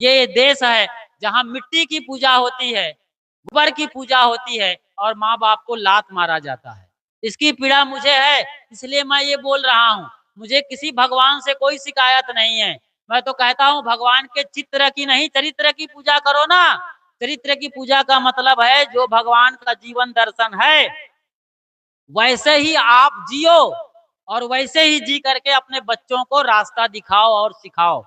ये देश है जहाँ मिट्टी की पूजा होती है, गोबर की पूजा होती है और माँ बाप को लात मारा जाता है। इसकी पीड़ा मुझे है, इसलिए मैं ये बोल रहा हूँ। मुझे किसी भगवान से कोई शिकायत नहीं है। मैं तो कहता हूँ भगवान के चित्र की नहीं, चरित्र की पूजा करो ना। चरित्र की पूजा का मतलब है जो भगवान का जीवन दर्शन है वैसे ही आप जियो और वैसे ही जी करके अपने बच्चों को रास्ता दिखाओ और सिखाओ।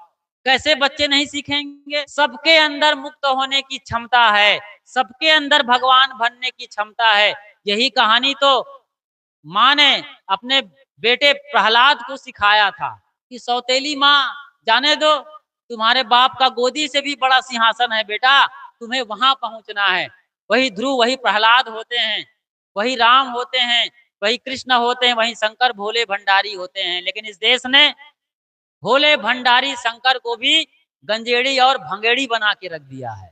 कैसे बच्चे नहीं सीखेंगे? सबके अंदर मुक्त होने की क्षमता है, सबके अंदर भगवान बनने की क्षमता है। यही कहानी तो माँ ने अपने बेटे प्रहलाद को सिखाया था कि सौतेली माँ, जाने दो, तुम्हारे बाप का गोदी से भी बड़ा सिंहासन है बेटा, तुम्हें वहां पहुंचना है। वही ध्रुव, वही प्रहलाद होते हैं, वही राम होते हैं, वही कृष्ण होते हैं, वही शंकर भोले भंडारी होते हैं। लेकिन इस देश ने भोले भंडारी शंकर को भी गंजेड़ी और भंगेड़ी बना के रख दिया है।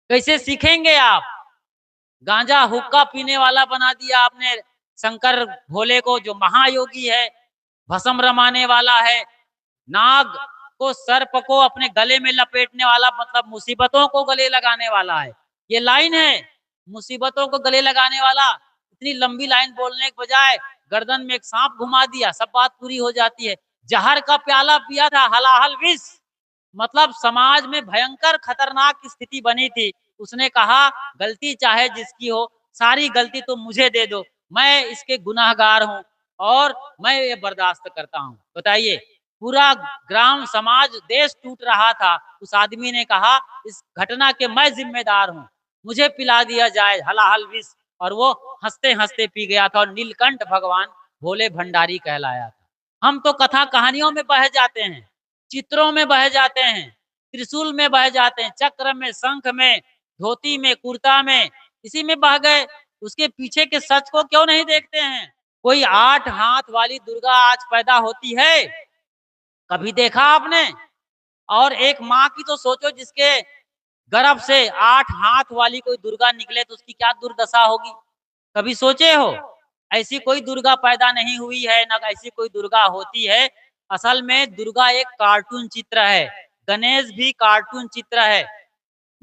कैसे सीखेंगे आप? गांजा हुक्का पीने वाला बना दिया आपने शंकर भोले को, जो महायोगी है, भस्म रमाने वाला है, नाग को, सर्प को अपने गले में लपेटने वाला, मतलब मुसीबतों को गले लगाने वाला है। ये लाइन है, मुसीबतों को गले लगाने वाला। इतनी लंबी लाइन बोलने के बजाय गर्दन में एक सांप घुमा दिया, सब बात पूरी हो जाती है। जहर का प्याला पिया था, हलाहल विष, मतलब समाज में भयंकर खतरनाक स्थिति बनी थी। उसने कहा गलती चाहे जिसकी हो, सारी गलती तो मुझे दे दो, मैं इसके गुनाहगार हूँ और मैं ये बर्दाश्त करता हूँ। बताइए, पूरा ग्राम समाज देश टूट रहा था, उस आदमी ने कहा इस घटना के मैं जिम्मेदार हूँ, मुझे पिला दिया जाए हलाहल विष, और वो हंसते हंसते पी गया था और नीलकंठ भगवान भोले भंडारी कहलाया था। हम तो कथा कहानियों में बह जाते हैं, चित्रों में बह जाते हैं, त्रिशूल में बह जाते हैं, चक्र में, शंख में, धोती में, कुर्ता में, इसी में बह गए। उसके पीछे के सच को क्यों नहीं देखते हैं? कोई 8 हाथ वाली दुर्गा आज पैदा होती है, कभी देखा आपने? और एक माँ की तो सोचो, जिसके गर्भ से 8 हाथ वाली कोई दुर्गा निकले तो उसकी क्या दुर्दशा होगी? कभी सोचे हो? ऐसी कोई दुर्गा पैदा नहीं हुई है, ना ऐसी कोई दुर्गा होती है। असल में दुर्गा एक कार्टून चित्र है, गणेश भी कार्टून चित्र है।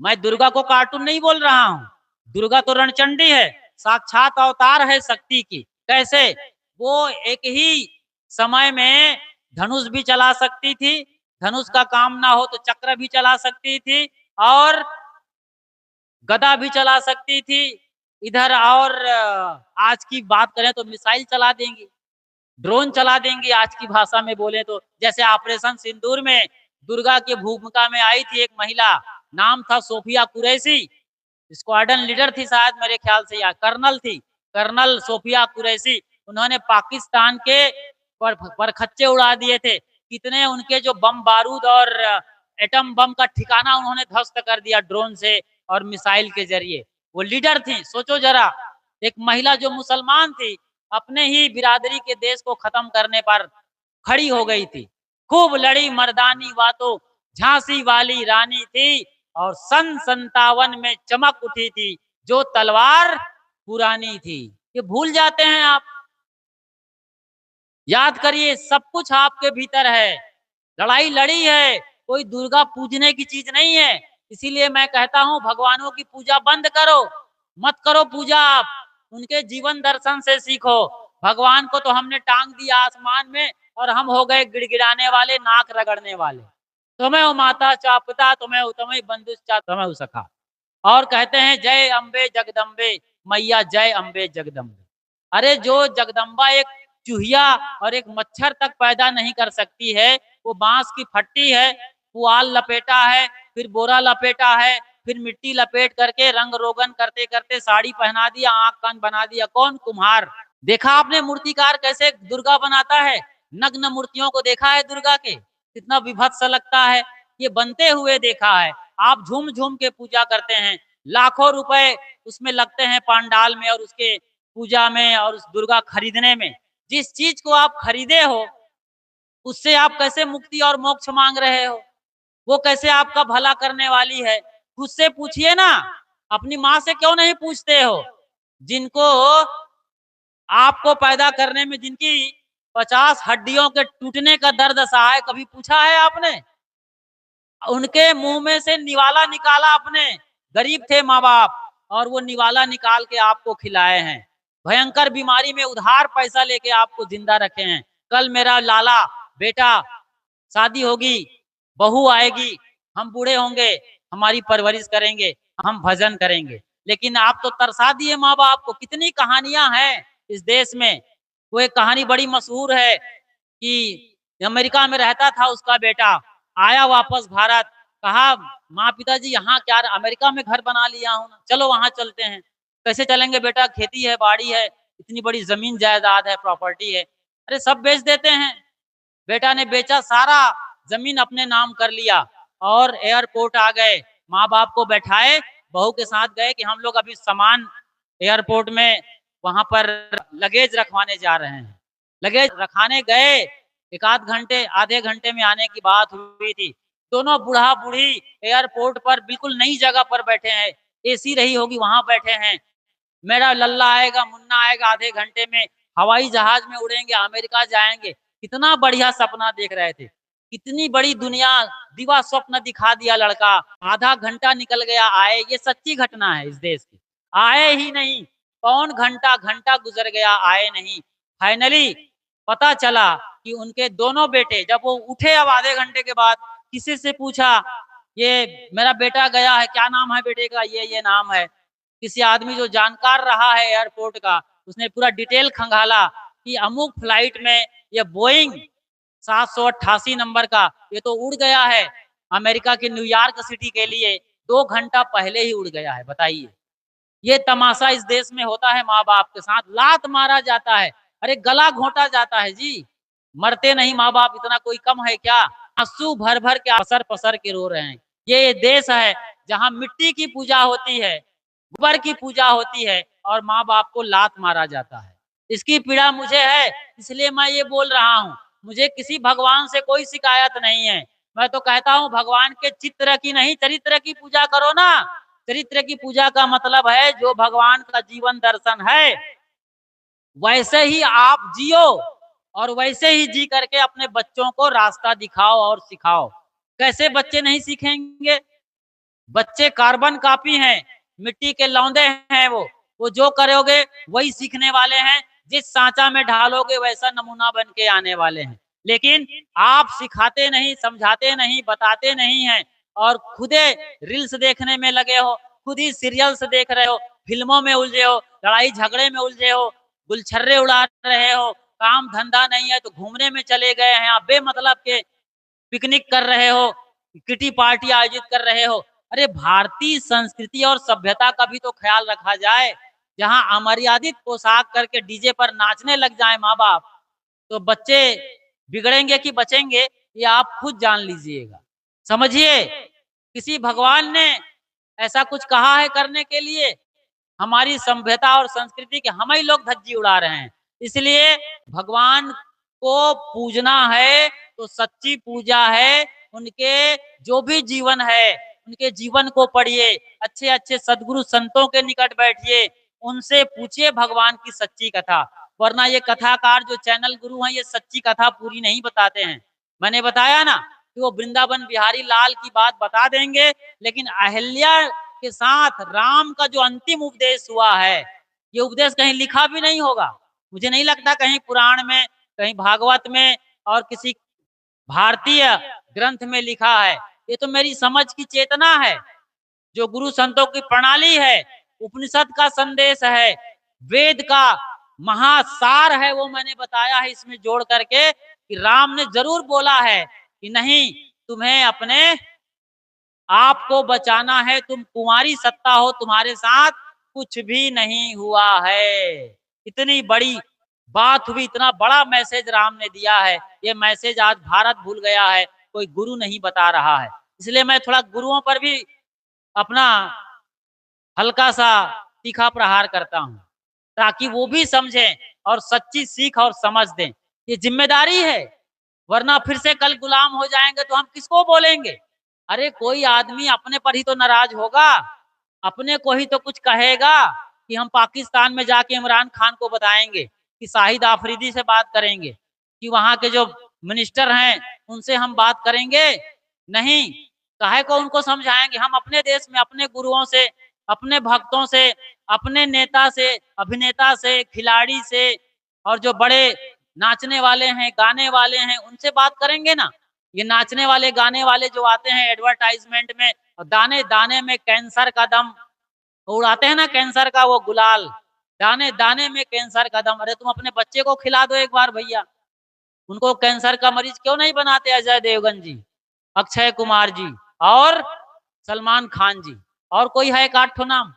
मैं दुर्गा को कार्टून नहीं बोल रहा हूँ। दुर्गा तो रणचंडी है, साक्षात अवतार है शक्ति की। कैसे? वो एक ही समय में धनुष भी चला सकती थी, धनुष का काम ना हो तो चक्र भी चला सकती थी, और गदा भी चला सकती थी। इधर और आज की बात करें तो मिसाइल चला देंगी, ड्रोन चला देंगी, आज की भाषा में बोले तो। जैसे ऑपरेशन सिंदूर में दुर्गा की भूमिका में आई थी एक महिला, नाम था सोफिया कुरैशी, स्क्वाड्रन लीडर थी शायद, मेरे ख्याल से, या कर्नल थी, कर्नल सोफिया कुरैशी। उन्होंने पाकिस्तान के परखच्चे उड़ा दिए थे। कितने उनके जो बम बारूद और एटम बम का ठिकाना उन्होंने ध्वस्त कर दिया ड्रोन से और मिसाइल के जरिए। वो लीडर थी, सोचो जरा, एक महिला जो मुसलमान थी, अपने ही बिरादरी के देश को खत्म करने पर खड़ी हो गई थी। खूब लड़ी मर्दानी बातों, झांसी वाली रानी थी, और सन 57 में चमक उठी थी जो तलवार पुरानी थी। ये भूल जाते हैं आप। याद करिए, सब कुछ आपके भीतर है। लड़ाई लड़ी है, कोई दुर्गा पूजने की चीज नहीं है। इसीलिए मैं कहता हूँ भगवानों की पूजा बंद करो, मत करो पूजा आप, उनके जीवन दर्शन से सीखो। भगवान को तो हमने टांग दिया आसमान में और हम हो गए गिड़गिड़ाने वाले, नाक रगड़ने वाले। तुम्हें वो माता चा पिता, तुम्हें तुम्हें बंधु चा तुम्हें वो सखा। और कहते हैं जय अम्बे जगदम्बे मैया, जय अम्बे जगदम्बे। अरे जो जगदम्बा एक चूहिया और एक मच्छर तक पैदा नहीं कर सकती है, वो बांस की फट्टी है, पुआल लपेटा है, फिर बोरा लपेटा है, फिर मिट्टी लपेट करके रंग रोगन करते करते साड़ी पहना दिया, आंख कान बना दिया। कौन? कुम्हार। देखा आपने मूर्तिकार कैसे दुर्गा बनाता है? नग्न मूर्तियों को देखा है दुर्गा के? कितना विभत्स लगता है। ये बनते हुए देखा है। आप झूम झूम के पूजा करते हैं, लाखों रुपए उसमें लगते हैं पंडाल में और उसके पूजा में और उस दुर्गा खरीदने में। जिस चीज को आप खरीदे हो उससे आप कैसे मुक्ति और मोक्ष मांग रहे हो? वो कैसे आपका भला करने वाली है? खुद से पूछिए ना। अपनी माँ से क्यों नहीं पूछते हो? जिनको आपको पैदा करने में जिनकी 50 हड्डियों के टूटने का दर्द सहा है, कभी पूछा है आपने? उनके मुंह में से निवाला निकाला अपने, गरीब थे माँ बाप, और वो निवाला निकाल के आपको खिलाए हैं। भयंकर बीमारी में उधार पैसा लेके आपको जिंदा रखे हैं। कल मेरा लाला बेटा शादी होगी, बहू आएगी, हम बूढ़े होंगे, हमारी परवरिश करेंगे, हम भजन करेंगे। लेकिन आप तो तरसा दिए माँ बाप को। कितनी कहानियां हैं इस देश में। वो एक कहानी बड़ी मशहूर है कि अमेरिका में रहता था उसका बेटा, आया वापस भारत, कहा माँ पिताजी यहाँ क्या, अमेरिका में घर बना लिया हूँ, चलो वहां चलते हैं। कैसे चलेंगे बेटा, खेती है, बाड़ी है, इतनी बड़ी जमीन जायदाद है, प्रॉपर्टी है। अरे सब बेच देते हैं। बेटा ने बेचा, सारा जमीन अपने नाम कर लिया और एयरपोर्ट आ गए। माँ बाप को बैठाए, बहू के साथ गए कि हम लोग अभी सामान एयरपोर्ट में वहां पर लगेज रखवाने जा रहे हैं। लगेज रखाने गए, एक आध घंटे, आधे घंटे में आने की बात हुई थी। दोनों बूढ़ा बूढ़ी एयरपोर्ट पर बिल्कुल नई जगह पर बैठे हैं, एसी रही होगी वहां बैठे हैं। मेरा लल्ला आएगा, मुन्ना आएगा, आधे घंटे में हवाई जहाज में उड़ेंगे, अमेरिका जाएंगे। कितना बढ़िया सपना देख रहे थे, कितनी बड़ी दुनिया, दिवा स्वप्न दिखा दिया लड़का। आधा घंटा निकल गया, आए, ये सच्ची घटना है इस देश की। आए ही नहीं, पौन घंटा, घंटा गुजर गया, आए नहीं। फाइनली पता चला कि उनके दोनों बेटे, जब वो उठे अब आधे घंटे के बाद, किसी से पूछा, ये मेरा बेटा गया है, क्या नाम है बेटे का, ये नाम है। किसी आदमी जो जानकार रहा है एयरपोर्ट का, उसने पूरा डिटेल खंगाला कि अमुक फ्लाइट में ये बोइंग 788 नंबर का, ये तो उड़ गया है अमेरिका के न्यूयॉर्क सिटी के लिए, 2 घंटा पहले ही उड़ गया है। बताइए, ये तमाशा इस देश में होता है। माँ बाप के साथ लात मारा जाता है, अरे गला घोंटा जाता है जी। मरते नहीं माँ बाप, इतना कोई कम है क्या? आंसू भर भर के पसर पसर के रो रहे हैं। ये देश है जहाँ मिट्टी की पूजा होती है, गोबर की पूजा होती है, और माँ बाप को लात मारा जाता है। इसकी पीड़ा मुझे है, इसलिए मैं ये बोल रहा हूँ। मुझे किसी भगवान से कोई शिकायत नहीं है। मैं तो कहता हूँ भगवान के चित्र की नहीं, चरित्र की पूजा करो ना। चरित्र की पूजा का मतलब है जो भगवान का जीवन दर्शन है वैसे ही आप जियो, और वैसे ही जी करके अपने बच्चों को रास्ता दिखाओ और सिखाओ। कैसे बच्चे नहीं सीखेंगे? बच्चे कार्बन कॉपी हैं, मिट्टी के लौंदे हैं। वो जो करोगे वही सीखने वाले हैं। जिस सांचा में ढालोगे वैसा नमूना बन के आने वाले हैं। लेकिन आप सिखाते नहीं, समझाते नहीं, बताते नहीं हैं, और खुदे रील्स देखने में लगे हो, खुद ही सीरियल्स देख रहे हो, फिल्मों में उलझे हो, लड़ाई झगड़े में उलझे हो, गुलछर्रे उड़ा रहे हो, काम धंधा नहीं है तो घूमने में चले गए हैं, आप बेमतलब के पिकनिक कर रहे हो, किटी पार्टी आयोजित कर रहे हो। अरे भारतीय संस्कृति और सभ्यता का भी तो ख्याल रखा जाए। जहां अमर्यादित पोशाक करके डीजे पर नाचने लग जाए माँ बाप, तो बच्चे बिगड़ेंगे कि बचेंगे, ये आप खुद जान लीजिएगा। समझिए, किसी भगवान ने ऐसा कुछ कहा है करने के लिए? हमारी सभ्यता और संस्कृति के हम ही लोग धज्जी उड़ा रहे हैं। इसलिए भगवान को पूजना है तो सच्ची पूजा है। उनके जो भी जीवन है, उनके जीवन को पढ़िए, अच्छे अच्छे सदगुरु संतों के निकट बैठिए, उनसे पूछिए भगवान की सच्ची कथा। वरना ये कथाकार जो चैनल गुरु हैं, ये सच्ची कथा पूरी नहीं बताते हैं। मैंने बताया ना कि वो वृंदावन बिहारी लाल की बात बता देंगे, लेकिन अहिल्या के साथ राम का जो अंतिम उपदेश हुआ है, ये उपदेश कहीं लिखा भी नहीं होगा। मुझे नहीं लगता कहीं पुराण में, कहीं भागवत में, और किसी भारतीय ग्रंथ में लिखा है। ये तो मेरी समझ की चेतना है, जो गुरु संतों की प्रणाली है, उपनिषद का संदेश है, वेद का महासार है, वो मैंने बताया है इसमें जोड़ करके कि राम ने जरूर बोला है कि नहीं, तुम्हें अपने आपको बचाना है, तुम कुंवारी सत्ता हो, तुम्हारे साथ कुछ भी नहीं हुआ है। इतनी बड़ी बात हुई, इतना बड़ा मैसेज राम ने दिया है। ये मैसेज आज भारत भूल गया है, कोई गुरु नहीं बता रहा है। इसलिए मैं थोड़ा गुरुओं पर भी अपना हल्का सा तीखा प्रहार करता हूँ, ताकि वो भी समझें और सच्ची सीख और समझ दें। ये जिम्मेदारी है, वरना फिर से कल गुलाम हो जाएंगे तो हम किसको बोलेंगे? अरे कोई आदमी अपने पर ही तो नाराज होगा, अपने को ही तो कुछ कहेगा कि हम पाकिस्तान में जाके इमरान खान को बताएंगे, कि शाहिद आफरीदी से बात करेंगे, कि वहां के जो मिनिस्टर हैं उनसे हम बात करेंगे। नहीं, काहे को उनको समझाएंगे? हम अपने देश में अपने गुरुओं से, अपने भक्तों से, अपने नेता से, अभिनेता से, खिलाड़ी से और जो बड़े नाचने वाले हैं, गाने वाले हैं, उनसे बात करेंगे ना। ये नाचने वाले, गाने वाले जो आते हैं एडवर्टाइजमेंट में और दाने-दाने में कैंसर का दम उड़ाते हैं ना, कैंसर का वो गुलाल, दाने-दाने में कैंसर का दम। अरे तुम अपने बच्चे को खिला दो एक बार भैया। उनको कैंसर का मरीज क्यों नहीं बनाते अजय देवगन जी, अक्षय कुमार जी और सलमान खान जी? और कोई है एक आठ ठो नाम?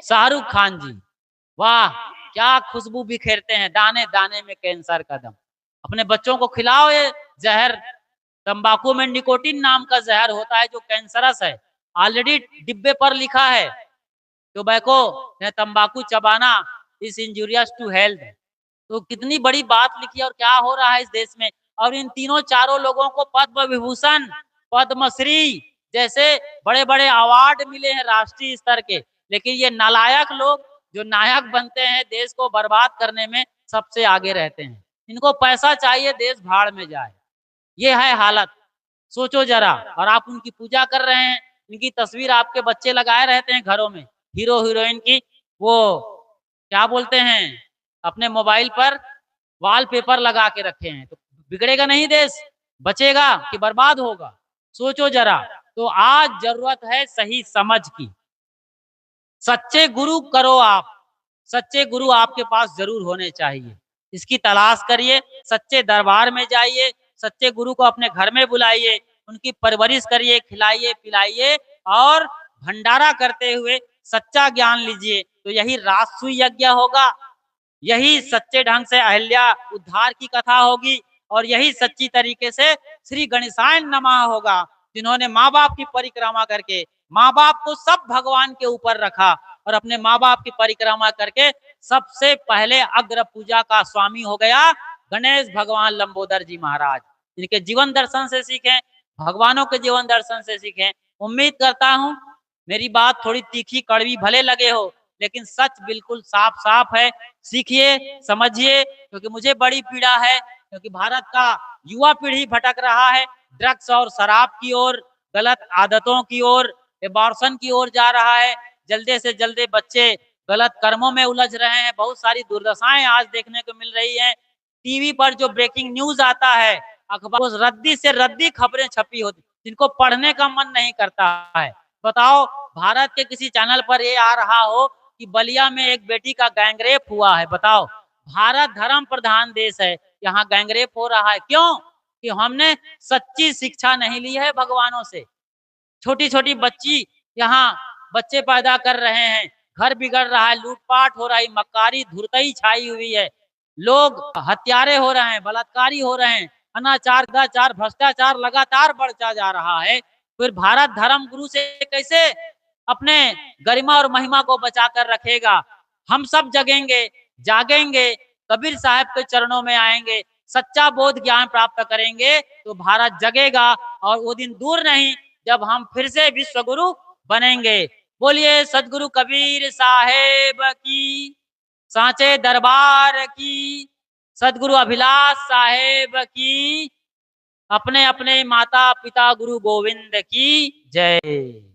शाहरुख खान जी। वाह! क्या खुशबू बिखेरते हैं, दाने-दाने में कैंसर का दम। अपने बच्चों को खिलाओ ये ज़हर। तंबाकू में निकोटिन नाम का ज़हर होता है जो कैंसरस है। ऑलरेडी डिब्बे पर लिखा है, टोबैको या तंबाकू चबाना इज़ इंजूरियस टू हेल्थ। तो कितनी बड़ी बात लिखी है और क्या हो रहा है इस देश में। और इन तीनों चारों लोगों को पद्म विभूषण, पद्मश्री जैसे बड़े-बड़े अवार्ड मिले हैं राष्ट्रीय स्तर के। लेकिन ये नालायक लोग जो नायक बनते हैं देश को बर्बाद करने में सबसे आगे रहते हैं। इनको पैसा चाहिए, देश भाड़ में जाए। ये है हालत। सोचो जरा। और आप उनकी पूजा कर रहे हैं, इनकी तस्वीर आपके बच्चे लगाए रहते हैं घरों में, हीरो हीरोइन की। वो क्या बोलते हैं, अपने मोबाइल पर वॉलपेपर लगा के रखे हैं। तो बिगड़ेगा नहीं देश? बचेगा कि बर्बाद होगा? सोचो जरा। तो आज जरूरत है सही समझ की। सच्चे गुरु करो आप। सच्चे गुरु आपके पास जरूर होने चाहिए। इसकी तलाश करिए, सच्चे दरबार में जाइए, सच्चे गुरु को अपने घर में बुलाइए, उनकी परवरिश करिए, खिलाइए, पिलाइए और भंडारा करते हुए सच्चा ज्ञान लीजिए। तो यही राजसूय यज्ञ होगा, यही सच्चे ढंग से अहिल्या उद्धार की कथा होगी और यही सच्ची तरीके से श्री गणेशाय नमः होगा, जिन्होंने माँ बाप की परिक्रमा करके माँ बाप को सब भगवान के ऊपर रखा और अपने माँ बाप की परिक्रमा करके सबसे पहले अग्र पूजा का स्वामी हो गया गणेश भगवान लंबोदर जी महाराज। इनके जीवन दर्शन से सीखें, भगवानों के जीवन दर्शन से सीखें। उम्मीद करता हूँ मेरी बात थोड़ी तीखी कड़वी भले लगे हो, लेकिन सच बिल्कुल साफ साफ है। सीखिए, समझिए, क्योंकि मुझे बड़ी पीड़ा है, क्योंकि भारत का युवा पीढ़ी भटक रहा है ड्रग्स और शराब की ओर, गलत आदतों की ओर, एबॉर्शन की ओर जा रहा है। जल्दे से जल्दे बच्चे गलत कर्मों में उलझ रहे हैं। बहुत सारी दुर्दशाएं आज देखने को मिल रही हैं। टीवी पर जो ब्रेकिंग न्यूज आता है, अखबार उस रद्दी से रद्दी खबरें छपी होती, जिनको पढ़ने का मन नहीं करता है। बताओ, भारत के किसी चैनल पर ये आ रहा हो कि बलिया में एक बेटी का गैंगरेप हुआ है। बताओ, भारत धर्म प्रधान देश है, यहाँ गैंगरेप हो रहा है। क्यों? कि हमने सच्ची शिक्षा नहीं ली है भगवानों से। छोटी-छोटी बच्ची यहाँ बच्चे पैदा कर रहे हैं, घर बिगड़ रहा है, लूटपाट हो रही, मक्कारी धुरतई छाई हुई है। लोग हत्यारे हो रहे हैं, बलात्कारी हो रहे हैं, अनाचार, सदाचार, भ्रष्टाचार लगातार बढ़ता जा रहा है। फिर भारत धर्म गुरु से कैसे अपने गरिमा और महिमा को बचा कर रखेगा? हम सब जगेंगे, जागेंगे, कबीर साहब के चरणों में आएंगे, सच्चा बोध ज्ञान प्राप्त करेंगे तो भारत जगेगा और वो दिन दूर नहीं जब हम फिर से विश्व गुरु बनेंगे। बोलिए सदगुरु कबीर साहेब की, सांचे दरबार की, सदगुरु अभिलाष साहेब की, अपने अपने माता पिता गुरु गोविंद की जय।